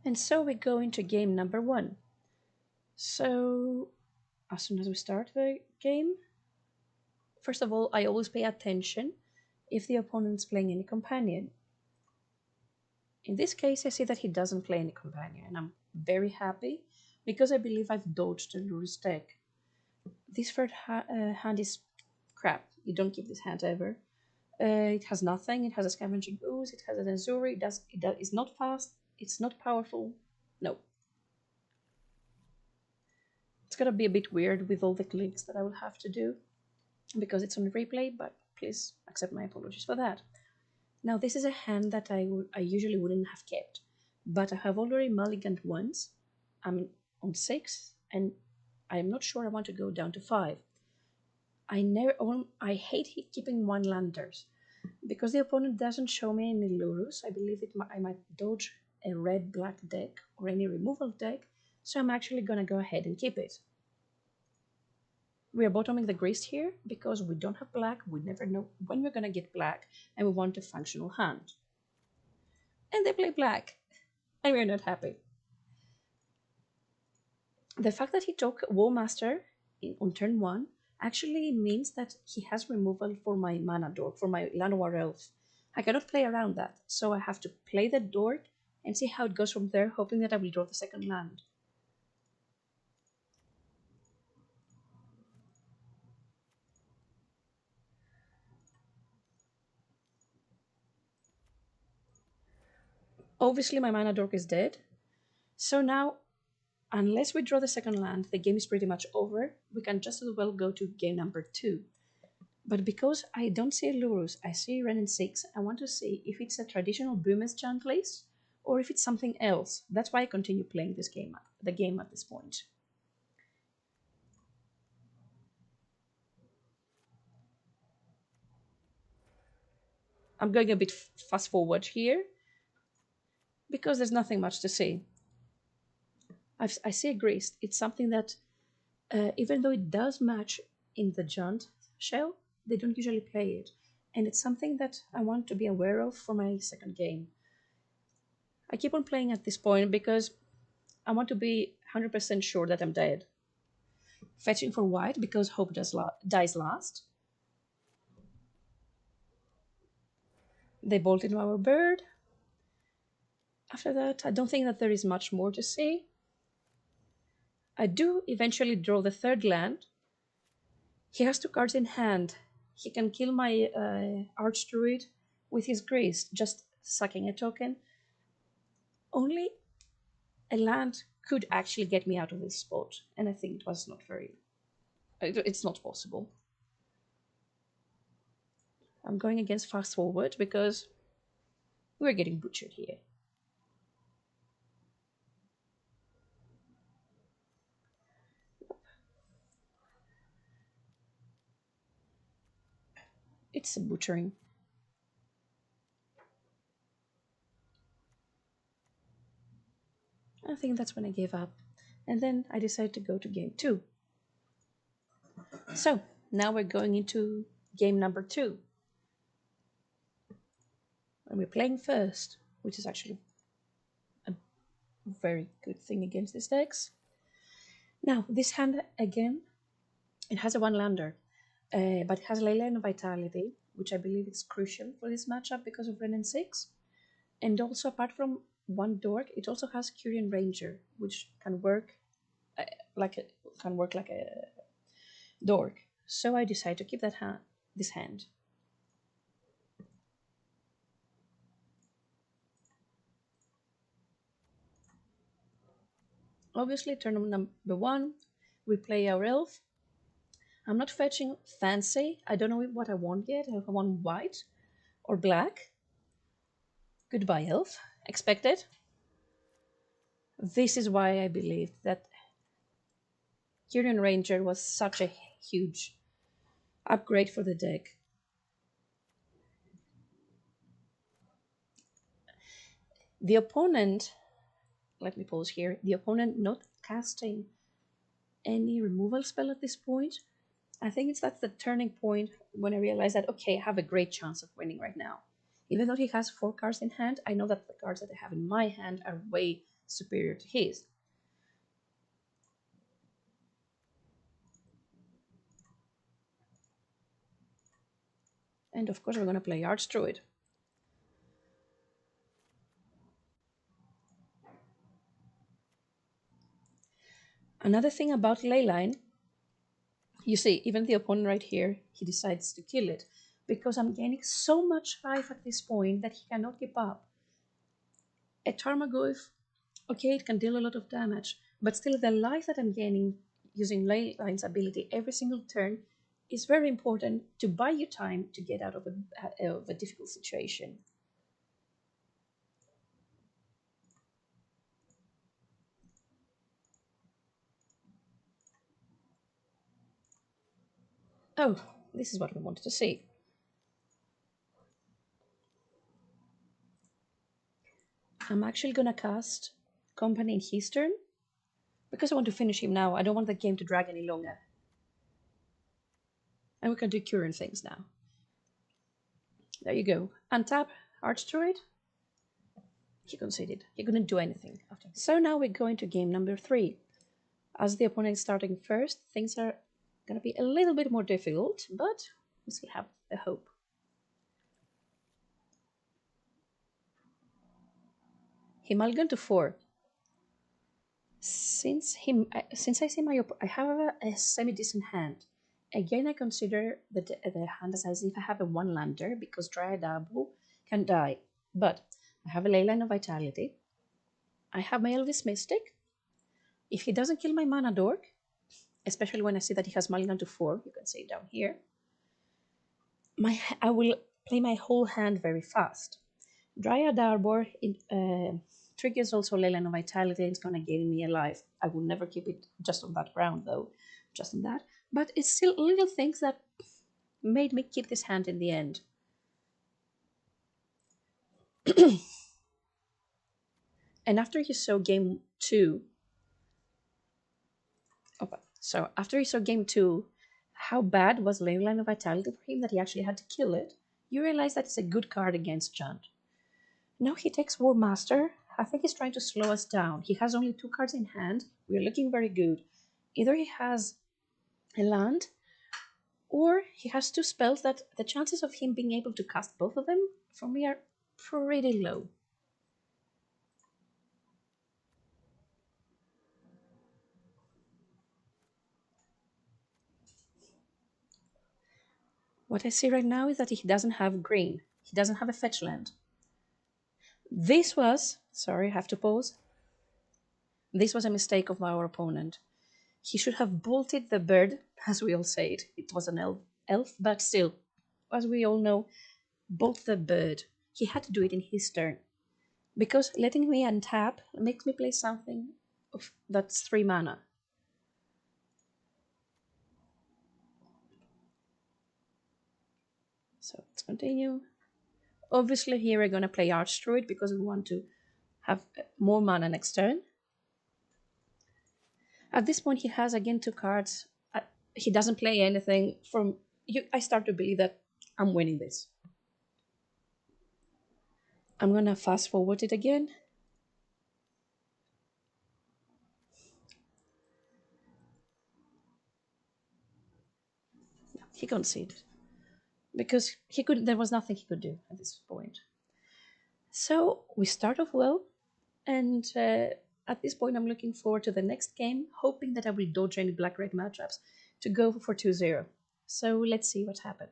And so we go into game number 1. So, as soon as we start the game, first of all, I always pay attention if the opponent's playing any companion. In this case, I see that he doesn't play any companion, and I'm very happy because I believe I've dodged a Lurus deck. This third hand is crap. You don't keep this hand ever. It has nothing. It has a Scavenging Ooze. It has an Ezuri. It's not fast. It's not powerful. No. It's gonna be a bit weird with all the clicks that I will have to do because it's on replay, but please accept my apologies for that. Now, this is a hand that I usually wouldn't have kept, but I have already mulliganed once. I'm on 6, and I'm not sure I want to go down to 5. I hate keeping one-landers because the opponent doesn't show me any Lurus. I believe I might dodge a red-black deck or any removal deck, so I'm actually gonna go ahead and keep it. We are bottoming the Grist here because we don't have black, we never know when we're gonna get black, and we want a functional hand. And they play black, and we're not happy. The fact that he took War Master on turn 1 actually means that he has removal for my mana dork, for my Llanowar Elf. I cannot play around that, so I have to play the dork and see how it goes from there, hoping that I will draw the second land. Obviously my mana dork is dead, so now, unless we draw the second land, the game is pretty much over. We can just as well go to game number 2. But because I don't see Lurus, I see Ren and 6, I want to see if it's a traditional Boomer's chant list or if it's something else. That's why I continue playing the game at this point. I'm going a bit fast forward here because there's nothing much to see. I see a Grist. It's something that, even though it does match in the Jaunt shell, they don't usually play it. And it's something that I want to be aware of for my second game. I keep on playing at this point because I want to be 100% sure that I'm dead. Fetching for white because hope dies last. They bolt into our bird. After that, I don't think that there is much more to see. I do eventually draw the third land. He has 2 cards in hand. He can kill my Archdruid with his Grist, just sucking a token. Only a land could actually get me out of this spot, and I think it was not it's not possible. I'm going against fast forward because we're getting butchered here. It's a butchering. I think that's when I gave up. And then I decided to go to game 2. So, now we're going into game number 2. And we're playing first, which is actually a very good thing against these decks. Now, this hand, again, it has a 1-lander, but it has Leyline of Vitality, which I believe is crucial for this matchup because of Ren and 6. And also, apart from 1 dork, it also has Curian Ranger, which can work like a dork. So I decide to keep this hand. Obviously, turn number 1, we play our elf. I'm not fetching fancy. I don't know what I want yet. If I want white or black. Goodbye, elf. Expected. This is why I believed that Curian Ranger was such a huge upgrade for the deck. The opponent, let me pause here, the opponent not casting any removal spell at this point, I think that's the turning point when I realized that, okay, I have a great chance of winning right now. Even though he has 4 cards in hand, I know that the cards that I have in my hand are way superior to his. And of course we're going to play Archdruid. Another thing about Leyline, you see, even the opponent right here, he decides to kill it because I'm gaining so much life at this point that he cannot keep up. A Tarmogoyf, okay, it can deal a lot of damage, but still the life that I'm gaining using Leyline's ability every single turn is very important to buy you time to get out of a difficult situation. Oh, this is what we wanted to see. I'm actually going to cast Company in his turn because I want to finish him now. I don't want the game to drag any longer. And we can do current things now. There you go. Untap Archdruid. He conceded. He couldn't do anything after. So now we're going to game number 3. As the opponent is starting first, things are going to be a little bit more difficult, but we still have a hope. He mulliganed to 4. Since I see I have a semi-decent hand. Again, I consider the hand as if I have a 1-lander because Dryad Arbor can die. But I have a Leyline of Vitality. I have my Elvis Mystic. If he doesn't kill my Mana Dork, especially when I see that he has mulligan to 4, you can see it down here, I will play my whole hand very fast. Dryad Arbor triggers also Leyline of Vitality. It's going to gain me a life. I will never keep it just on that round, though. Just on that. But it's still little things that made me keep this hand in the end. And after you saw game 2... So after you saw game 2, how bad was Leyline of Vitality for him that he actually had to kill it, you realize that it's a good card against Junt. Now he takes War Master. I think he's trying to slow us down. He has only 2 cards in hand. We're looking very good. Either he has a land, or he has 2 spells that the chances of him being able to cast both of them, for me, are pretty low. What I see right now is that he doesn't have green. He doesn't have a fetch land. This was... Sorry, I have to pause. This was a mistake of our opponent. He should have bolted the bird, as we all say it. It was an elf, but still, as we all know, bolt the bird. He had to do it in his turn. Because letting me untap makes me play something that's 3 mana. So let's continue. Obviously here we're going to play Archdruid because we want to have more mana next turn. At this point he has again 2 cards. He doesn't play anything. I start to believe that I'm winning this. I'm going to fast forward it again. He conceded. Because there was nothing he could do at this point. So we start off well, and at this point I'm looking forward to the next game, hoping that I will dodge any black-red matchups to go for 2-0. So let's see what happened.